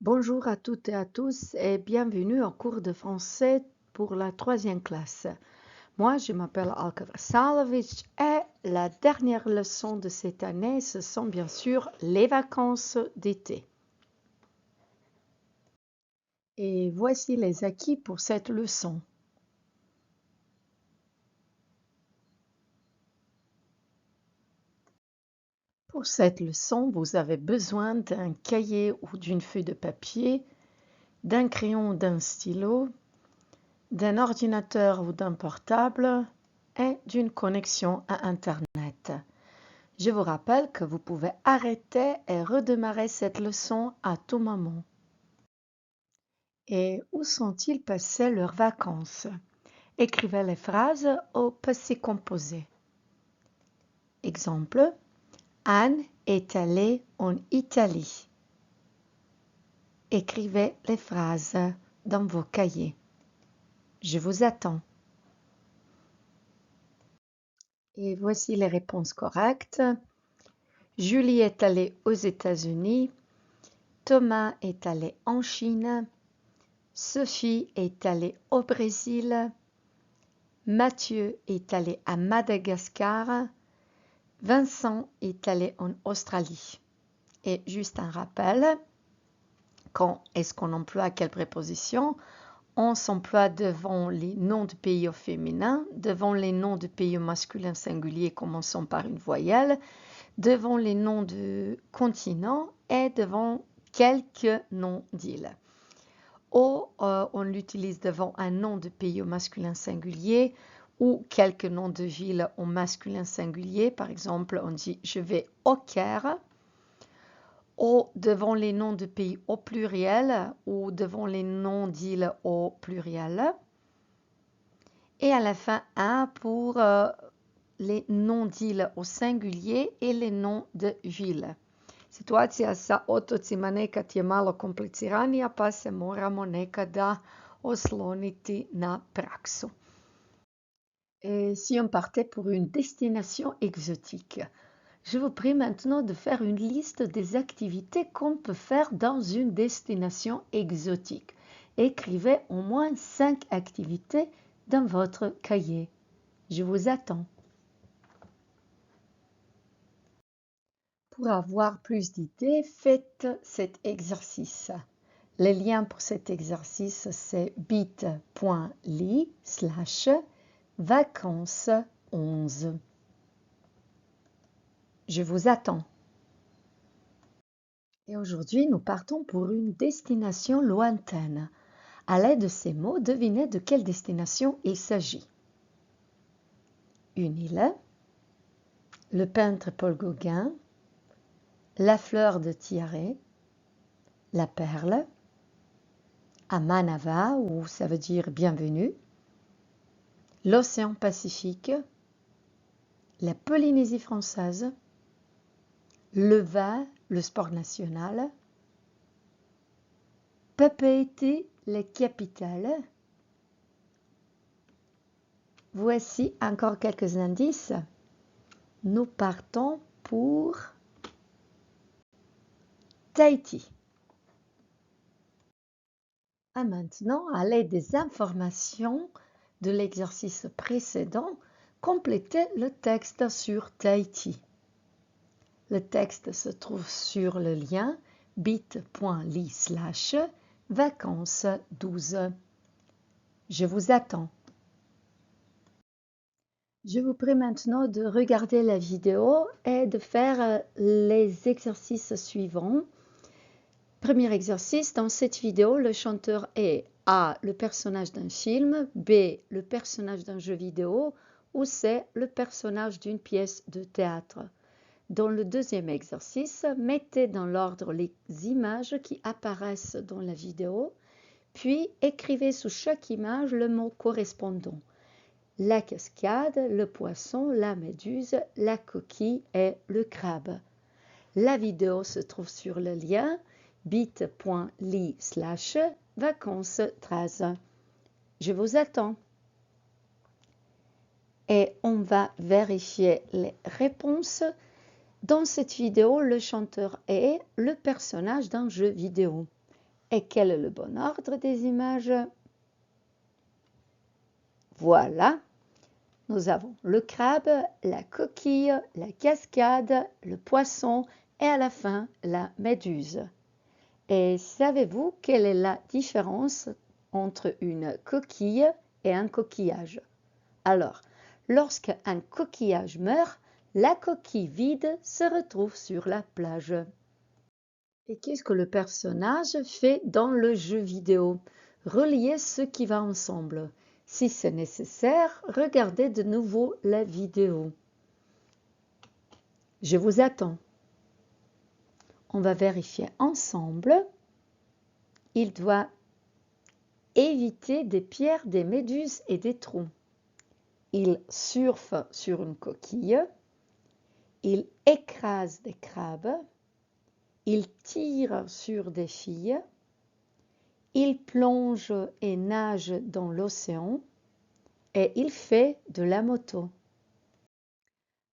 Bonjour à toutes et à tous et bienvenue au cours de français pour la troisième classe. Moi, je m'appelle Alka Versalovic et la dernière leçon de cette année, ce sont bien sûr les vacances d'été. Et voici les acquis pour cette leçon. Pour cette leçon, vous avez besoin d'un cahier ou d'une feuille de papier, d'un crayon ou d'un stylo, d'un ordinateur ou d'un portable et d'une connexion à Internet. Je vous rappelle que vous pouvez arrêter et redémarrer cette leçon à tout moment. Et où sont-ils passés leurs vacances? Écrivez les phrases au passé composé. Exemple, Anne est allée en Italie. Écrivez les phrases dans vos cahiers. Je vous attends. Et voici les réponses correctes. Julie est allée aux États-Unis. Thomas est allé en Chine. Sophie est allée au Brésil. Mathieu est allé à Madagascar. Vincent est allé en Australie. Et juste un rappel, quand est-ce qu'on emploie quelle préposition? On s'emploie devant les noms de pays au féminin, devant les noms de pays au masculin singulier commençant par une voyelle, devant les noms de continents et devant quelques noms d'îles. Ou on l'utilise devant un nom de pays au masculin singulier ou quelques noms de villes au masculin singulier. Par exemple, on dit je vais au Caire. Ou devant les noms de pays au pluriel ou devant les noms d'îles au pluriel. Et à la fin, un pour les noms d'îles au singulier et les noms de villes. Situacija sa otocima nekad je malo kompliciranija, pa se moramo nekada osloniti na praksu. Et si on partait pour une destination exotique? Je vous prie maintenant de faire une liste des activités qu'on peut faire dans une destination exotique. Écrivez au moins 5 activités dans votre cahier. Je vous attends. Pour avoir plus d'idées, faites cet exercice. Le lien pour cet exercice, c'est bit.ly/vacances11. Je vous attends. Et aujourd'hui, nous partons pour une destination lointaine. À l'aide de ces mots, devinez de quelle destination il s'agit. Une île, le peintre Paul Gauguin, la fleur de tiare, la perle, Amanava, où ça veut dire bienvenue, l'océan Pacifique, la Polynésie française, le vin, le sport national, Papeete, la capitale. Voici encore quelques indices. Nous partons pour Tahiti. Et maintenant, à l'aide des informations de l'exercice précédent, complétez le texte sur Tahiti. Le texte se trouve sur le lien bit.ly/vacances12. Je vous attends. Je vous prie maintenant de regarder la vidéo et de faire les exercices suivants. Premier exercice, dans cette vidéo, le chanteur est A, le personnage d'un film, B, le personnage d'un jeu vidéo ou C, le personnage d'une pièce de théâtre. Dans le deuxième exercice, mettez dans l'ordre les images qui apparaissent dans la vidéo, puis écrivez sous chaque image le mot correspondant. La cascade, le poisson, la méduse, la coquille et le crabe. La vidéo se trouve sur le lien bit.ly/vacances13. Je vous attends. Et on va vérifier les réponses. Dans cette vidéo, le chanteur est le personnage d'un jeu vidéo. Et quel est le bon ordre des images? Voilà, nous avons le crabe, la coquille, la cascade, le poisson et à la fin la méduse. Et savez-vous quelle est la différence entre une coquille et un coquillage? Alors, lorsqu'un coquillage meurt, la coquille vide se retrouve sur la plage. Et qu'est-ce que le personnage fait dans le jeu vidéo? Relier ce qui va ensemble. Si c'est nécessaire, regardez de nouveau la vidéo. Je vous attends. On va vérifier ensemble. Il doit éviter des pierres, des méduses et des trous. Il surfe sur une coquille. Il écrase des crabes. Il tire sur des filles. Il plonge et nage dans l'océan. Et il fait de la moto.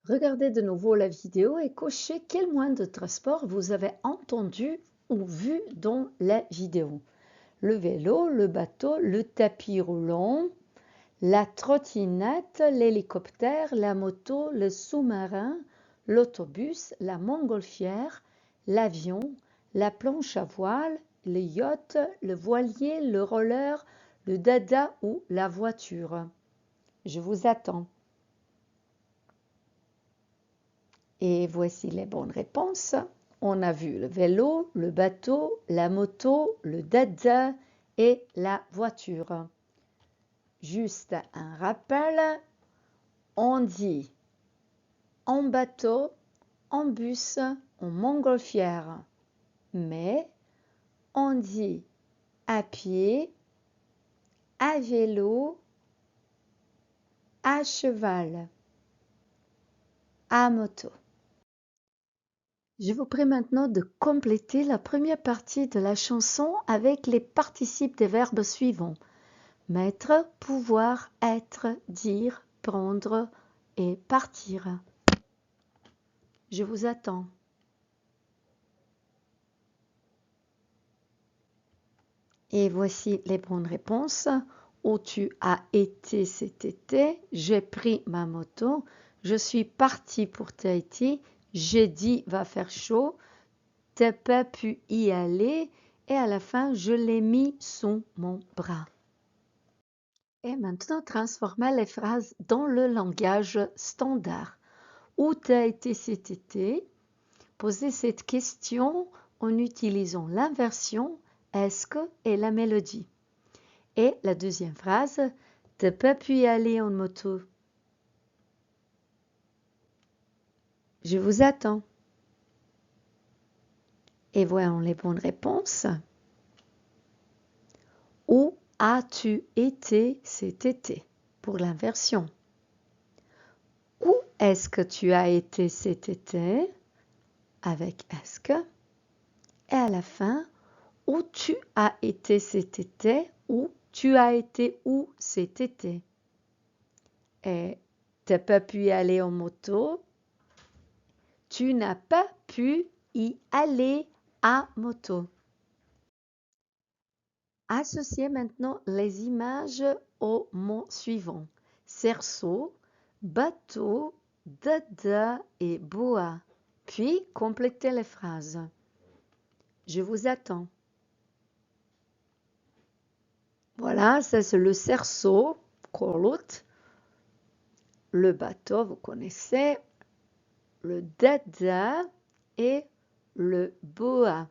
Regardez de nouveau la vidéo et cochez quel moyen de transport vous avez entendu ou vu dans la vidéo. Le vélo, le bateau, le tapis roulant, la trottinette, l'hélicoptère, la moto, le sous-marin, l'autobus, la montgolfière, l'avion, la planche à voile, le yacht, le voilier, le roller, le dada ou la voiture. Je vous attends. Et voici les bonnes réponses. On a vu le vélo, le bateau, la moto, le dada et la voiture. Juste un rappel, on dit en bateau, en bus, en montgolfière, mais on dit à pied, à vélo, à cheval, à moto. Je vous prie maintenant de compléter la première partie de la chanson avec les participes des verbes suivants. Mettre, pouvoir, être, dire, prendre et partir. Je vous attends. Et voici les bonnes réponses. Où tu as été cet été, j'ai pris ma moto, je suis parti pour Tahiti, j'ai dit va faire chaud, t'as pas pu y aller et à la fin je l'ai mis sous mon bras. Et maintenant transformez les phrases dans le langage standard. Où t'as été cet été? Posez cette question en utilisant l'inversion est-ce que et la mélodie. Et la deuxième phrase, t'as pas pu y aller en moto. Je vous attends. Et voyons les bonnes réponses. Où as-tu été cet été? Pour l'inversion. Où est-ce que tu as été cet été? Avec est-ce que. Et à la fin, où tu as été cet été? Où tu as été où cet été? Et t'as pas pu y aller en moto. Tu n'as pas pu y aller à moto. Associez maintenant les images aux mots suivants. Cerceau, bateau, dada et boa. Puis complétez les phrases. Je vous attends. Voilà, ça c'est le cerceau, Korlut. Le bateau, vous connaissez. Le dada et le boa.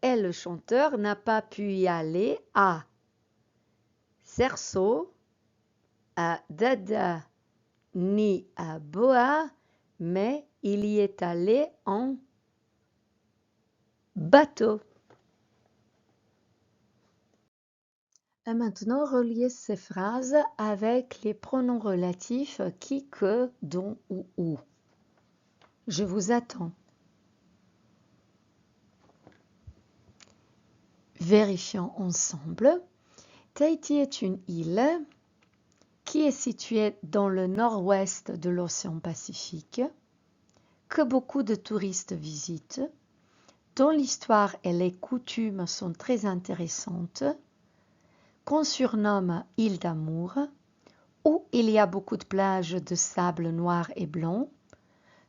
Et le chanteur n'a pas pu y aller à cerceau, à dada ni à boa, mais il y est allé en bateau. Et maintenant, reliez ces phrases avec les pronoms relatifs qui, que, dont ou où. Je vous attends. Vérifions ensemble. Tahiti est une île qui est située dans le nord-ouest de l'océan Pacifique, que beaucoup de touristes visitent, dont l'histoire et les coutumes sont très intéressantes, qu'on surnomme île d'amour, où il y a beaucoup de plages de sable noir et blanc,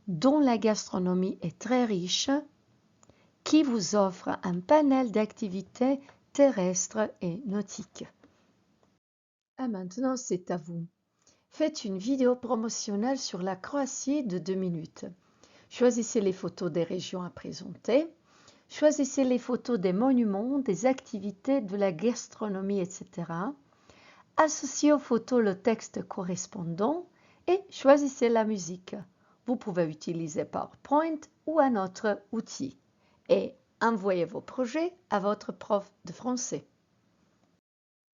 dont la gastronomie est très riche, qui vous offre un panel d'activités terrestres et nautiques. Et maintenant, c'est à vous. Faites une vidéo promotionnelle sur la Croatie de 2 minutes. Choisissez les photos des régions à présenter. Choisissez les photos des monuments, des activités, de la gastronomie, etc. Associez aux photos le texte correspondant et choisissez la musique. Vous pouvez utiliser PowerPoint ou un autre outil. Et envoyez vos projets à votre prof de français.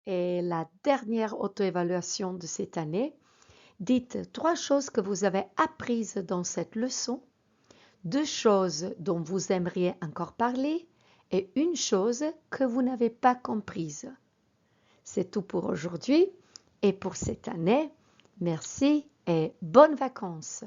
Et la dernière auto-évaluation de cette année, dites 3 choses que vous avez apprises dans cette leçon, 2 choses dont vous aimeriez encore parler et une chose que vous n'avez pas comprise. C'est tout pour aujourd'hui et pour cette année. Merci et bonnes vacances!